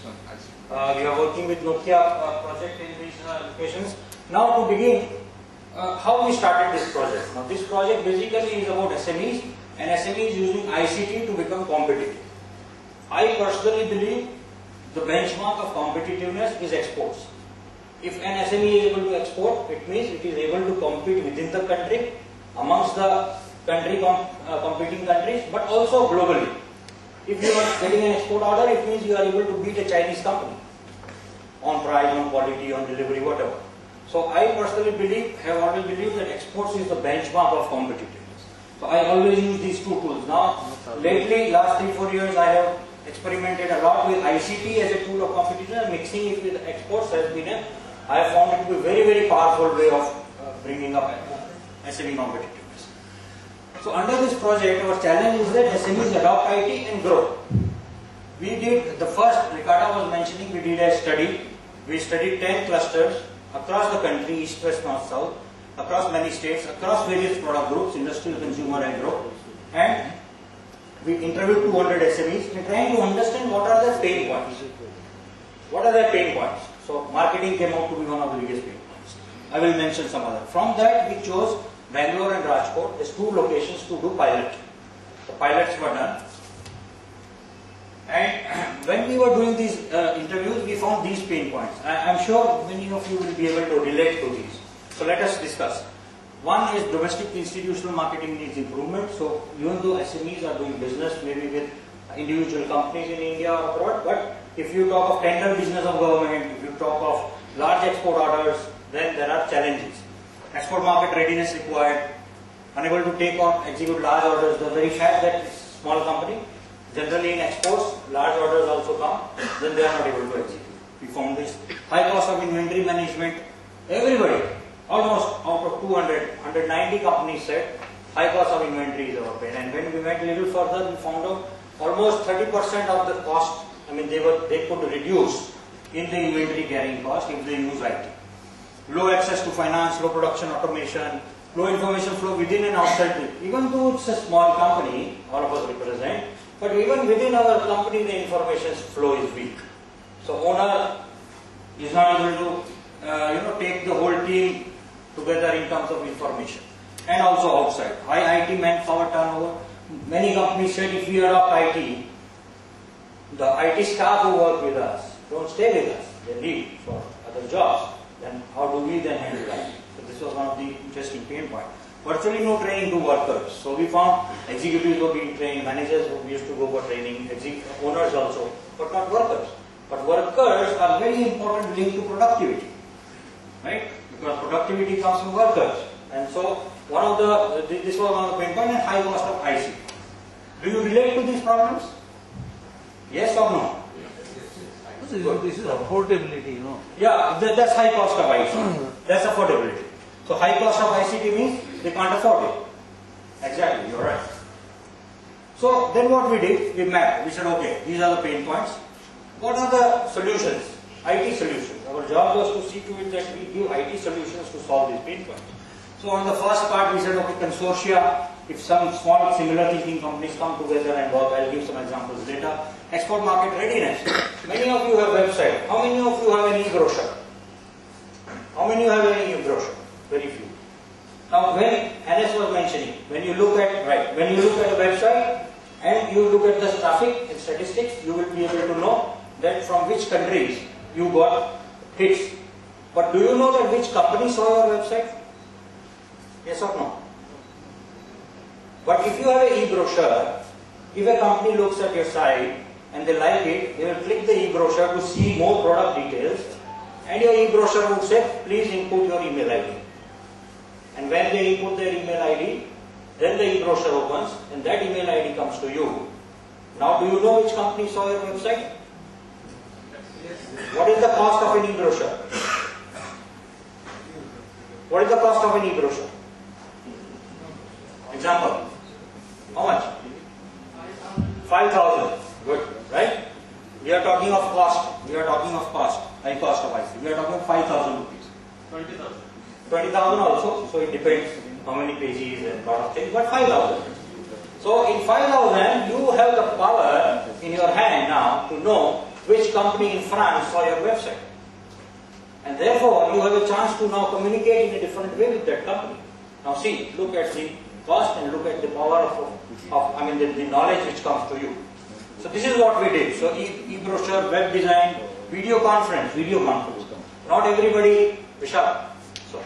We are working with Nokia project in these locations. Now to begin, how we started this project. Now this project basically is about SMEs, and SMEs using ICT to become competitive. I personally believe the benchmark of competitiveness is exports. If an SME is able to export, it means it is able to compete within the country, amongst the competing countries, but also globally. If you are getting an export order, it means you are able to beat a Chinese company on price, on quality, on delivery, whatever. So I personally have always believed that exports is the benchmark of competitiveness. So I always use these two tools. Now, lately, last 3-4 years, I have experimented a lot with ICT as a tool of competitiveness. Mixing it with exports has been I have found it to be a very, very powerful way of bringing up SME competitiveness. So under this project, our challenge is that SMEs adopt IT and grow. We did, the first, Ricardo was mentioning, we did a study. We studied 10 clusters across the country, east, west, north, south, across many states, across various product groups, industrial, consumer, agro. And we interviewed 200 SMEs and trying to understand what are their pain points. What are their pain points? So marketing came out to be one of the biggest pain points. I will mention some other. From that, we chose Bangalore and Rajkot as two locations to do pilot. The pilots were done. And when we were doing these interviews, we found these pain points. I am sure many of you will be able to relate to these. So let us discuss. One is domestic institutional marketing needs improvement. So even though SMEs are doing business maybe with individual companies in India or abroad, but if you talk of tender business of government, if you talk of large export orders, then there are challenges. Export market readiness required, unable to take on, execute large orders. The very fact that it's a small company, generally in exports, large orders also come, then they are not able to execute. We found this. High cost of inventory management. Everybody, almost out of 200, 190 companies said, high cost of inventory is our pain. And when we went a little further, we found out almost 30% of the cost, they could reduce in the inventory carrying cost if they use IT. Low access to finance, low production automation, low information flow within and outside. Even though it's a small company, all of us represent, but even within our company, the information flow is weak. So owner is not able to, take the whole team together in terms of information, and also outside. High IT manpower turnover. Many companies said if we adopt IT, the IT staff who work with us don't stay with us; they leave for other jobs. Then how do we then handle that? So this was one of the interesting pain points. Virtually no training to workers. So we found executives were being trained, managers who used to go for training, owners also, but not workers. But workers are very important linked to productivity, right? Because productivity comes from workers. And so this was one of the pain points, and high cost of IC. Do you relate to these problems? Yes or no? This is affordability, Yeah, that's high cost of ICT. That's affordability. So high cost of ICT means they can't afford it. Exactly, you're right. So then what we did, we mapped. We said, okay, these are the pain points. What are the solutions? IT solutions. Our job was to see to it that we give IT solutions to solve these pain points. So on the first part, we said, okay, consortia. If some small similar thinking companies come together and work, I'll give some examples later. Export market readiness. Many of you have website. How many of you have an e-brochure? How many of you have an e-brochure? Very few. Now, when Anas was mentioning, when you look at a website and you look at the traffic and statistics, you will be able to know that from which countries you got hits. But do you know that which company saw your website? Yes or no? But if you have an e-brochure, if a company looks at your site and they like it, they will click the e-brochure to see more product details, and your e-brochure would say, please input your email ID. And when they input their email ID, then the e-brochure opens and that email ID comes to you. Now, do you know which company saw your website? What is the cost of an e-brochure? What is the cost of an e-brochure? Example. How much? 5,000. Good, right? We are talking of cost. High cost of IC. We are talking of 5,000 rupees. 20,000. 20,000 also. So it depends how many pages and lot of things. But 5,000. So in 5,000, you have the power in your hand now to know which company in France saw your website. And therefore, you have a chance to now communicate in a different way with that company. Now see, look at the cost and look at the power of the knowledge which comes to you. So this is what we did. So e-brochure, web design, video conference. Not everybody, Vishal, so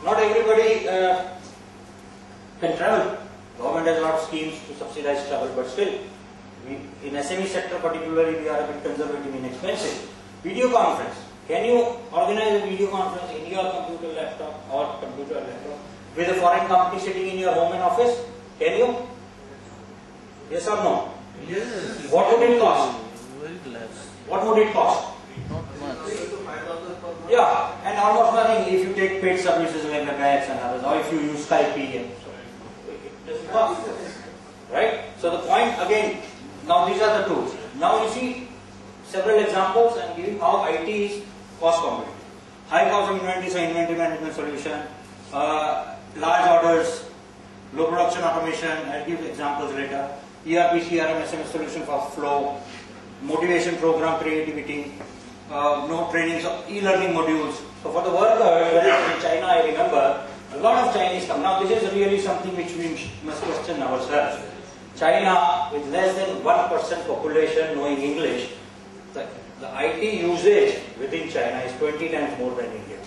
not everybody can travel. Government has a lot of schemes to subsidize travel, but still, in SME sector particularly, we are a bit conservative in expenses. Video conference. Can you organize a video conference in your computer laptop or computer laptop with a foreign company sitting in your home and office? Can you? Yes or no? Yes. What would it cost? Very less. What would it cost? Not much. Yeah, and almost nothing if you take paid services like WebEx and others, or if you use Skype and so it doesn't cost. Right? So the point again, now these are the tools. Now you see several examples and giving how IT is cost competitive. High cost of inventory, so inventory management solution, large orders, low production automation, I'll give examples later. ERP, CRM, SMS solution for flow, motivation program, creativity, no trainings, e-learning modules. So for the workers, when I was in China, I remember a lot of Chinese come. Now this is really something which we must question ourselves. China, with less than 1% population knowing English, the IT usage within China is 20 times more than India.